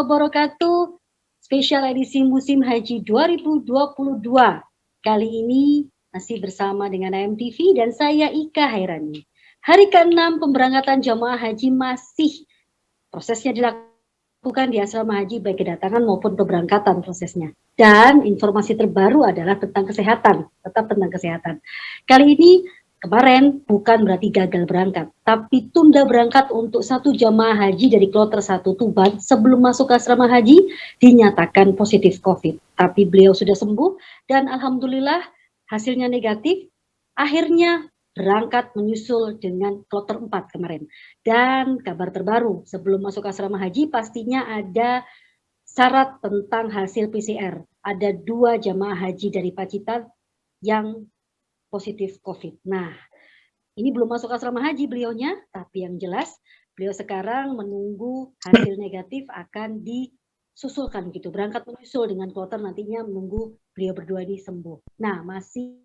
wabarakatuh. Spesial edisi musim haji 2022. Kali ini masih bersama dengan AMTV dan saya Ika Hairani. Hari ke-6 pemberangkatan jamaah haji masih prosesnya dilakukan di asrama haji baik kedatangan maupun keberangkatan prosesnya. Dan informasi terbaru adalah tentang kesehatan, tetap tentang kesehatan. Kali ini kemarin bukan berarti gagal berangkat, tapi tunda berangkat untuk satu jamaah haji dari kloter 1 Tuban sebelum masuk ke asrama haji dinyatakan positif COVID. Tapi beliau sudah sembuh dan alhamdulillah hasilnya negatif. Akhirnya berangkat menyusul dengan kloter 4 kemarin. Dan kabar terbaru sebelum masuk asrama haji pastinya ada syarat tentang hasil PCR. Ada 2 jamaah haji dari Pacitan yang positif COVID. Nah, ini belum masuk asrama haji beliaunya, tapi yang jelas beliau sekarang menunggu hasil negatif akan disusulkan gitu. Berangkat menyusul dengan kloter nantinya menunggu beliau berdua ini sembuh. Nah, masih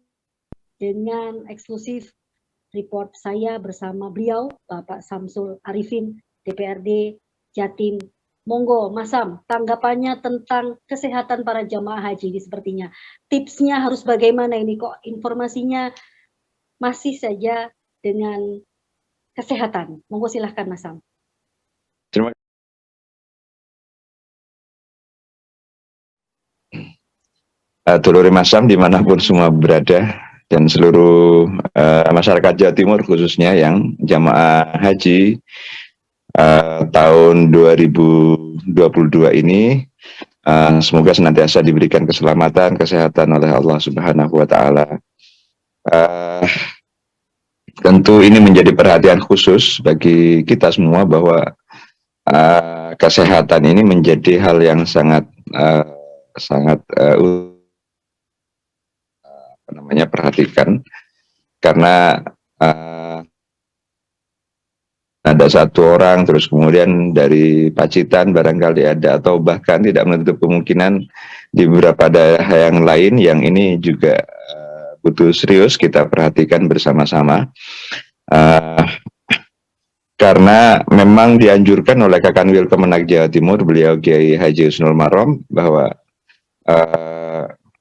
dengan eksklusif report saya bersama beliau, Bapak Samsul Arifin, DPRD Jatim. Monggo, Mas Sam, tanggapannya tentang kesehatan para jamaah haji ini sepertinya. Tipsnya harus bagaimana ini kok informasinya masih saja dengan kesehatan. Monggo silahkan Mas Sam. Terima kasih. Dulur Mas Sam dimanapun semua berada dan seluruh masyarakat Jawa Timur khususnya yang jamaah haji tahun 2022 ini semoga senantiasa diberikan keselamatan, kesehatan oleh Allah Subhanahu wa Ta'ala. Tentu ini menjadi perhatian khusus bagi kita semua bahwa kesehatan ini menjadi hal yang sangat perhatikan karena ada satu orang terus kemudian dari Pacitan barangkali ada atau bahkan tidak menutup kemungkinan di beberapa daerah yang lain yang ini juga butuh serius kita perhatikan bersama-sama karena memang dianjurkan oleh Kakanwil Kemenak Jawa Timur beliau Kiai Haji Husnul Marom bahwa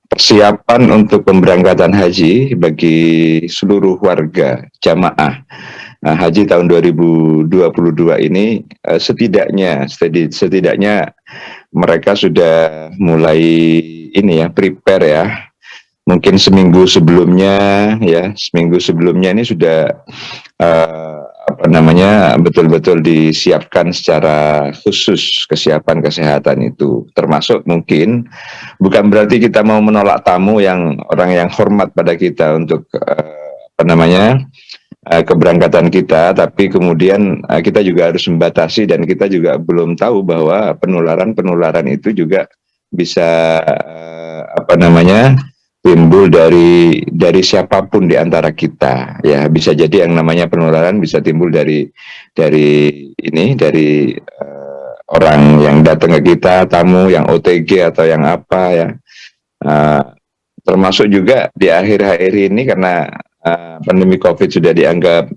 persiapan untuk pemberangkatan haji bagi seluruh warga jamaah haji tahun 2022 ini setidaknya mereka sudah mulai ini ya prepare ya mungkin seminggu sebelumnya ini sudah betul-betul disiapkan secara khusus kesiapan kesehatan itu termasuk mungkin bukan berarti kita mau menolak tamu yang orang yang hormat pada kita untuk keberangkatan kita, tapi kemudian kita juga harus membatasi dan kita juga belum tahu bahwa penularan itu juga bisa timbul dari siapapun di antara kita. Ya, bisa jadi yang namanya penularan bisa timbul dari orang yang datang ke kita, tamu yang OTG atau yang apa ya. Termasuk juga di akhir-akhir ini karena pandemi COVID sudah dianggap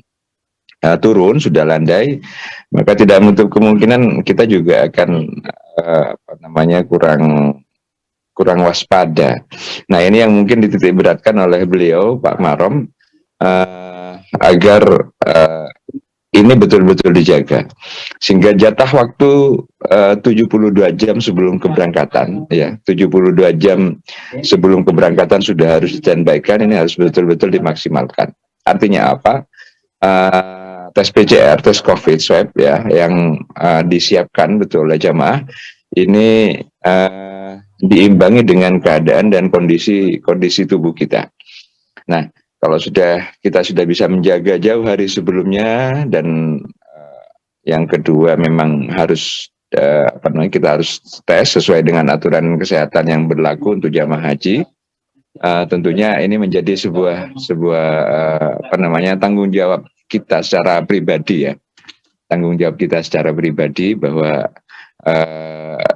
turun, sudah landai, maka tidak menutup kemungkinan kita juga akan kurang waspada. Nah ini yang mungkin dititik beratkan oleh beliau Pak Marom agar ini betul-betul dijaga sehingga jatah waktu 72 jam sebelum keberangkatan ya 72 jam sebelum keberangkatan sudah harus standby-kan, ini harus betul-betul dimaksimalkan. Artinya apa? Tes PCR, tes COVID swab ya yang disiapkan betul oleh jamaah ini diimbangi dengan keadaan dan kondisi tubuh kita. Nah, kalau kita sudah bisa menjaga jauh hari sebelumnya dan yang kedua memang harus kita harus tes sesuai dengan aturan kesehatan yang berlaku untuk jamaah haji. Tentunya ini menjadi sebuah tanggung jawab kita secara pribadi ya. Tanggung jawab kita secara pribadi bahwa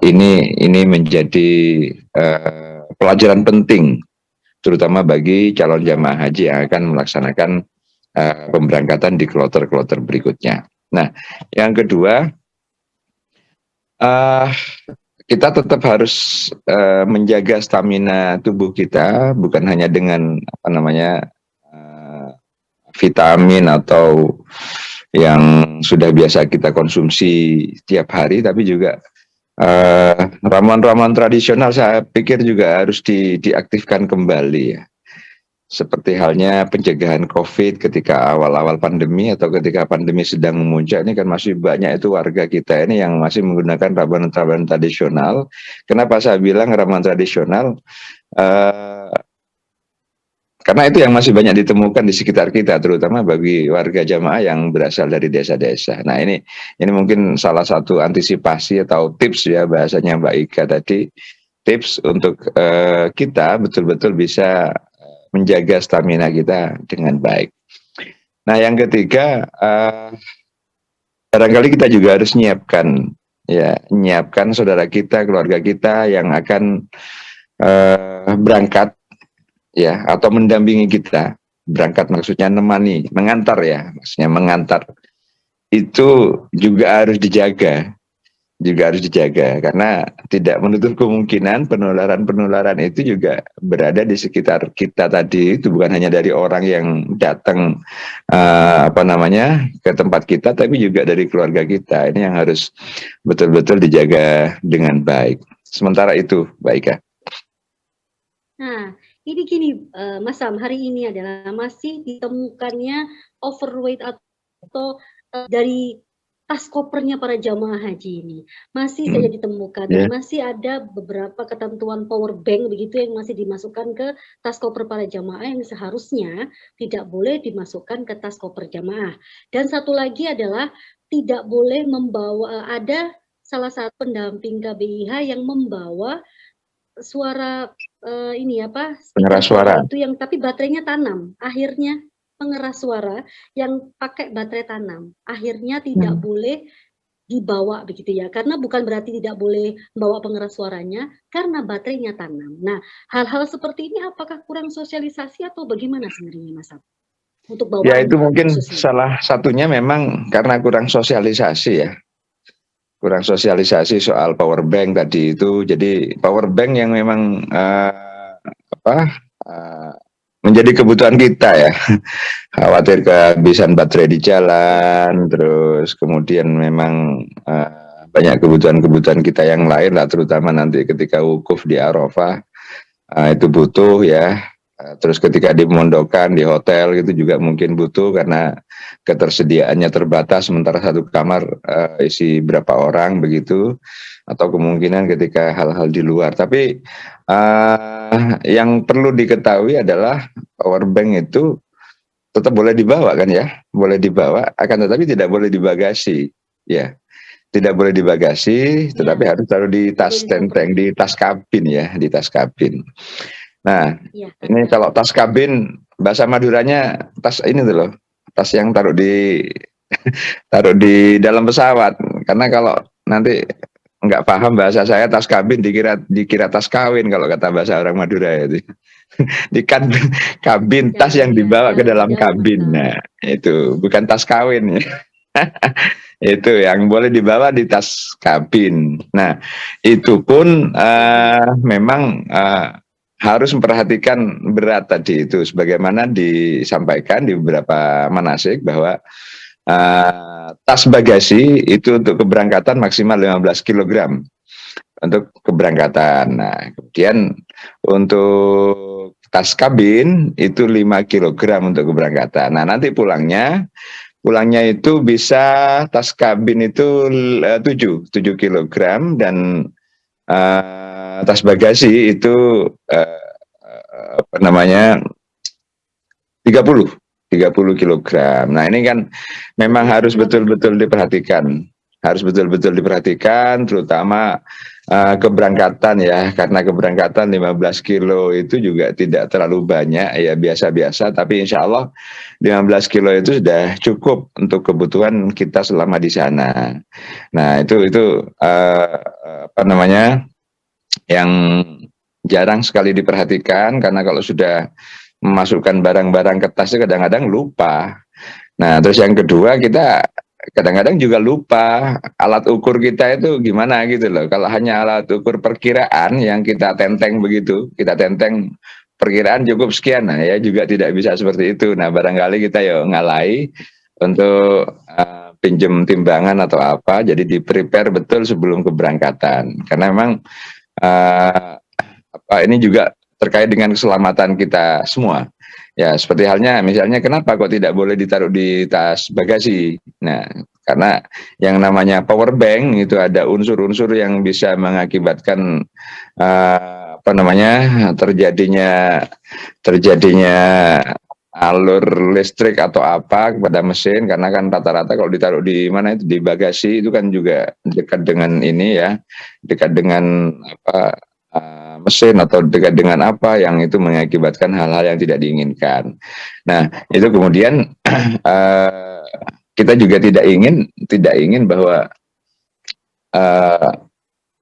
ini menjadi pelajaran penting terutama bagi calon jamaah haji yang akan melaksanakan pemberangkatan di kloter-kloter berikutnya. Nah, yang kedua Eh, kita tetap harus menjaga stamina tubuh kita, bukan hanya dengan apa namanya vitamin atau yang sudah biasa kita konsumsi tiap hari, tapi juga ramuan-ramuan tradisional saya pikir juga harus diaktifkan kembali ya. Seperti halnya pencegahan COVID ketika awal-awal pandemi atau ketika pandemi sedang memuncak, ini kan masih banyak itu warga kita ini yang masih menggunakan ramuan-ramuan tradisional. Kenapa saya bilang ramuan tradisional? Eh, karena itu yang masih banyak ditemukan di sekitar kita, terutama bagi warga jamaah yang berasal dari desa-desa. Nah ini mungkin salah satu antisipasi atau tips ya bahasanya Mbak Ika tadi, tips untuk kita betul-betul bisa menjaga stamina kita dengan baik. Nah yang ketiga, barangkali kita juga harus nyiapkan saudara kita, keluarga kita yang akan berangkat ya atau mendampingi kita berangkat, maksudnya menemani, mengantar ya, maksudnya mengantar, itu juga harus dijaga karena tidak menutup kemungkinan penularan itu juga berada di sekitar kita tadi, itu bukan hanya dari orang yang datang ke tempat kita, tapi juga dari keluarga kita. Ini yang harus betul-betul dijaga dengan baik. Sementara itu, Mbak Ika. Nah, ini gini, Mas Sam, hari ini adalah masih ditemukannya overweight atau dari tas kopernya para jamaah haji ini. Masih saja ditemukan dan masih ada beberapa ketentuan power bank begitu yang masih dimasukkan ke tas koper para jamaah yang seharusnya tidak boleh dimasukkan ke tas koper jamaah. Dan satu lagi adalah tidak boleh membawa, ada salah satu pendamping KBIH yang membawa suara pengeras suara itu yang tapi baterainya tanam. Akhirnya pengeras suara yang pakai baterai tanam. Akhirnya tidak boleh dibawa begitu ya. Karena bukan berarti tidak boleh membawa pengeras suaranya karena baterainya tanam. Nah, hal-hal seperti ini apakah kurang sosialisasi atau bagaimana sebenarnya Mas Ab? Untuk bawaan ya itu mungkin khususnya. salah satunya memang karena kurang sosialisasi ya. Kurang sosialisasi soal power bank tadi itu. Jadi power bank yang memang menjadi kebutuhan kita ya. Khawatir kehabisan baterai di jalan, terus kemudian memang banyak kebutuhan-kebutuhan kita yang lain lah, terutama nanti ketika wukuf di Arafah itu butuh ya. Terus ketika di mondokan, di hotel gitu juga mungkin butuh karena ketersediaannya terbatas, sementara satu kamar isi berapa orang begitu, atau kemungkinan ketika hal-hal di luar. Tapi yang perlu diketahui adalah power bank itu tetap boleh dibawa kan ya, boleh dibawa, akan tetapi tidak boleh di bagasi ya. Tidak boleh di bagasi, tetapi harus taruh di tas tenteng, di tas kabin ya, di tas kabin. Nah, ini kalau tas kabin, bahasa Maduranya tas ini tuh loh, tas yang taruh di dalam pesawat. Karena kalau nanti nggak paham bahasa saya, tas kabin dikira tas kawin kalau kata bahasa orang Madura itu. Di kabin, tas yang dibawa ke dalam kabin. Nah, itu bukan tas kawin ya. Itu yang boleh dibawa di tas kabin. Nah, itu pun memang harus memperhatikan berat tadi itu, sebagaimana disampaikan di beberapa manasik bahwa tas bagasi itu untuk keberangkatan maksimal 15 kg untuk keberangkatan. Nah, kemudian untuk tas kabin itu 5 kg untuk keberangkatan. Nah, nanti pulangnya itu bisa tas kabin itu 7 kg dan tas bagasi itu 30 kg. Nah, ini kan memang harus betul-betul diperhatikan. Harus betul-betul diperhatikan, terutama keberangkatan ya, karena keberangkatan 15 kilo itu juga tidak terlalu banyak ya, biasa-biasa, tapi insya Allah 15 kilo itu sudah cukup untuk kebutuhan kita selama di sana. Nah, itu yang jarang sekali diperhatikan, karena kalau sudah memasukkan barang-barang ke tas kadang-kadang lupa. Nah, terus yang kedua, kita kadang-kadang juga lupa alat ukur kita itu gimana gitu loh. Kalau hanya alat ukur perkiraan yang kita tenteng begitu, kita tenteng perkiraan cukup sekian, nah ya juga tidak bisa seperti itu. Nah barangkali kita ya ngalai untuk pinjem timbangan atau apa, jadi di prepare betul sebelum keberangkatan. Karena memang ini juga terkait dengan keselamatan kita semua. Ya, seperti halnya misalnya kenapa kok tidak boleh ditaruh di tas bagasi. Nah, karena yang namanya power bank itu ada unsur-unsur yang bisa mengakibatkan terjadinya alur listrik atau apa kepada mesin, karena kan rata-rata kalau ditaruh di mana itu di bagasi itu kan juga dekat dengan ini ya, dekat dengan mesin atau dekat dengan apa yang itu mengakibatkan hal-hal yang tidak diinginkan. Nah, itu kemudian kita juga tidak ingin bahwa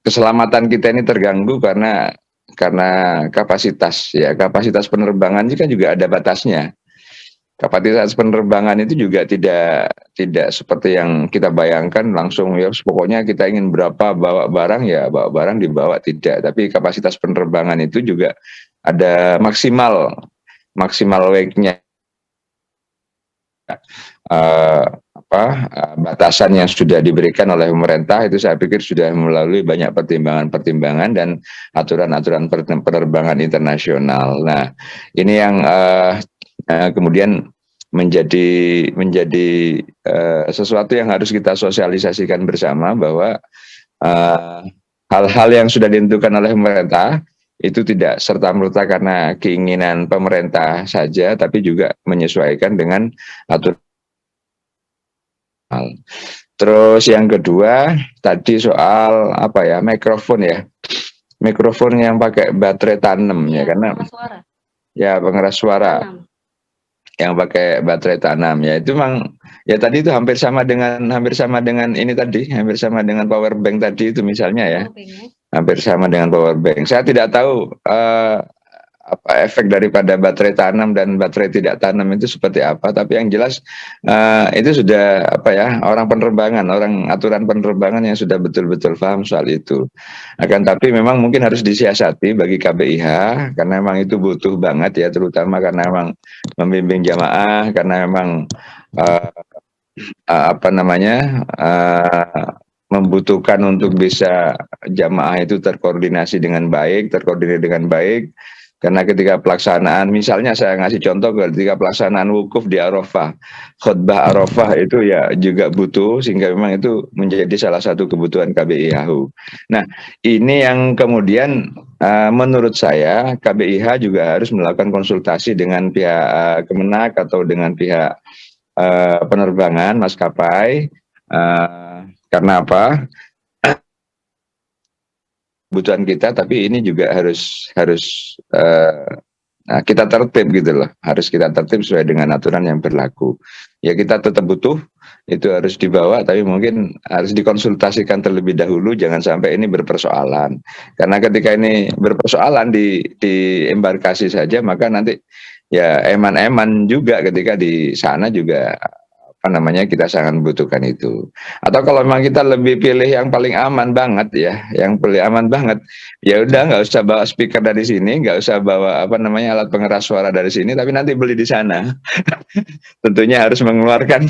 keselamatan kita ini terganggu karena kapasitas penerbangan juga ada batasnya. Kapasitas penerbangan itu juga tidak seperti yang kita bayangkan langsung ya pokoknya kita ingin berapa bawa barang dibawa, tidak. Tapi kapasitas penerbangan itu juga ada maksimal weight-nya, batasan yang sudah diberikan oleh pemerintah itu saya pikir sudah melalui banyak pertimbangan dan aturan-aturan penerbangan internasional. Nah, ini yang kemudian menjadi sesuatu yang harus kita sosialisasikan bersama bahwa hal-hal yang sudah ditentukan oleh pemerintah itu tidak serta-merta karena keinginan pemerintah saja, tapi juga menyesuaikan dengan aturan. Terus yang kedua tadi soal mikrofon yang pakai baterai tanam ya, karena pengeras suara yang pakai baterai tanam ya, itu memang ya tadi itu hampir sama dengan ini tadi, hampir sama dengan power bank tadi itu misalnya ya, hampir sama dengan power bank. Saya tidak tahu efek daripada baterai tanam dan baterai tidak tanam itu seperti apa, tapi yang jelas itu sudah orang aturan penerbangan yang sudah betul-betul paham soal itu. Akan tapi memang mungkin harus disiasati bagi KBIH karena memang itu butuh banget ya, terutama karena memang membimbing jamaah, karena memang membutuhkan untuk bisa jamaah itu terkoordinasi dengan baik. Karena ketika pelaksanaan, misalnya saya ngasih contoh, ketika pelaksanaan wukuf di Arafah, khutbah Arafah itu ya juga butuh, sehingga memang itu menjadi salah satu kebutuhan KBIH. Nah, ini yang kemudian menurut saya KBIH juga harus melakukan konsultasi dengan pihak Kemenak atau dengan pihak penerbangan maskapai. Karena apa? Kebutuhan kita, tapi ini juga harus kita tertib gitu loh, harus kita tertib sesuai dengan aturan yang berlaku. Ya kita tetap butuh, itu harus dibawa, tapi mungkin harus dikonsultasikan terlebih dahulu, jangan sampai ini berpersoalan. Karena ketika ini berpersoalan di embarkasi saja, maka nanti ya eman-eman juga ketika di sana juga kita sangat membutuhkan itu. Atau kalau memang kita lebih pilih yang paling aman banget ya, ya udah nggak usah bawa speaker dari sini, nggak usah bawa alat pengeras suara dari sini, tapi nanti beli di sana. tentunya harus mengeluarkan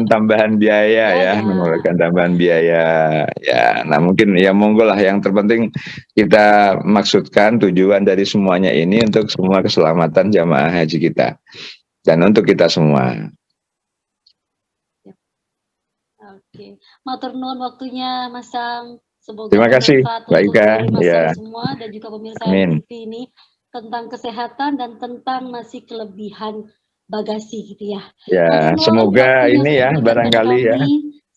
tambahan biaya ya. Nah mungkin ya monggo lah, yang terpenting kita maksudkan tujuan dari semuanya ini untuk semua keselamatan jamaah haji kita dan untuk kita semua. Oke, matur nuwun waktunya Mas Sam. Semoga terima kasih, baik ya semua dan juga pemirsa MTV ini tentang kesehatan dan tentang masih kelebihan bagasi gitu ya. Ya, semoga ini ya barangkali ya.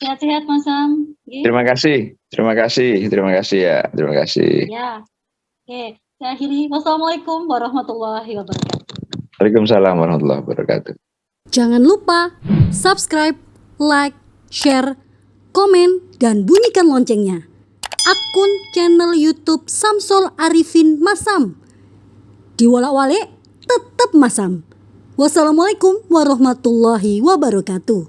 Sehat-sehat Mas Sam. Terima kasih ya, terima kasih. Ya, oke. Saya akhiri. Wassalamualaikum warahmatullahi wabarakatuh. Waalaikumsalam warahmatullahi wabarakatuh. Jangan lupa subscribe, like, share, komen, dan bunyikan loncengnya. Akun channel YouTube Samsul Arifin Masam. Diwala-wale tetap Masam. Wassalamualaikum warahmatullahi wabarakatuh.